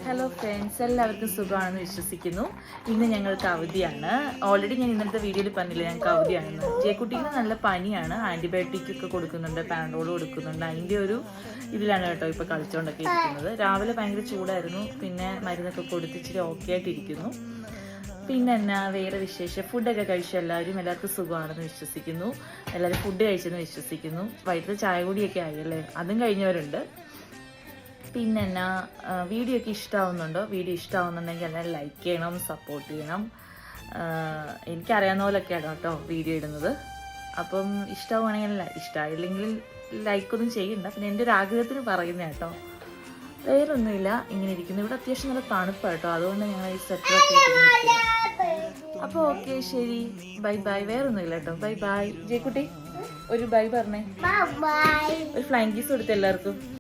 Hello friends, എല്ലാവർക്കും സുഖമാണെന്ന് വിശ്വസിക്കുന്നു. ഇന്ന് ഞങ്ങൾക്ക് അവധിയാണ്. ഓൾറെഡി ഞാൻ ഇന്നലത്തെ വീഡിയോയിൽ പറഞ്ഞില്ല ഞങ്ങൾക്ക് അവധിയാണെന്ന്. ജയക്കുട്ടിക്ക് നല്ല പനിയാണ്, ആൻറ്റിബയോട്ടിക് ഒക്കെ കൊടുക്കുന്നുണ്ട്, പാൻഡോൾ കൊടുക്കുന്നുണ്ട്. അതിൻ്റെ ഒരു ഇതിലാണ് കേട്ടോ ഇപ്പോൾ കളിച്ചുകൊണ്ടൊക്കെ ഇരിക്കുന്നത്. രാവിലെ ഭയങ്കര ചൂടായിരുന്നു, പിന്നെ മരുന്നൊക്കെ കൊടുത്തിച്ചിട്ട് ഓക്കെ ആയിട്ടിരിക്കുന്നു. പിന്നെ എന്നാ വേറെ വിശേഷം? ഫുഡൊക്കെ കഴിച്ചു എല്ലാവർക്കും സുഖമാണെന്ന് വിശ്വസിക്കുന്നു. എല്ലാവരും ഫുഡ് കഴിച്ചെന്ന് വിശ്വസിക്കുന്നു. വൈകിട്ട് ചായ കൂടിയൊക്കെ ആയല്ലേ, അതും കഴിഞ്ഞവരുണ്ട്. പിന്നെ എന്നാ വീഡിയോ ഒക്കെ ഇഷ്ടമാവുന്നുണ്ടോ? വീഡിയോ ഇഷ്ടമാവുന്നുണ്ടെങ്കിൽ എല്ലാവരും ലൈക്ക് ചെയ്യണം, സപ്പോർട്ട് ചെയ്യണം. എനിക്കറിയാവുന്ന പോലെയൊക്കെയാണ് കേട്ടോ വീഡിയോ ഇടുന്നത്. അപ്പം ഇഷ്ടമാവുകയാണെങ്കിൽ ഇഷ്ടമായില്ലെങ്കിൽ ലൈക്കൊന്നും ചെയ്യണ്ട. പിന്നെ എൻ്റെ ഒരു ആഗ്രഹത്തിന് പറയുന്ന കേട്ടോ, വേറെ ഒന്നുമില്ല. ഇങ്ങനെ ഇരിക്കുന്നു. ഇവിടെ അത്യാവശ്യം നല്ല തണുപ്പാണ് കേട്ടോ, അതുകൊണ്ട് ഞങ്ങൾ ഈ സെറ്ററൊക്കെ ഇട്ടിരിക്കുന്നത്. അപ്പോൾ ഓക്കെ, ശരി, ബൈ ബൈ. വേറെ ഒന്നുമില്ല കേട്ടോ, ബൈ ബൈ. ജയക്കുട്ടി ഒരു ബൈ പറഞ്ഞേ, ഒരു ഫ്ലൈങ് കിസ് കൊടുത്ത് എല്ലാവർക്കും.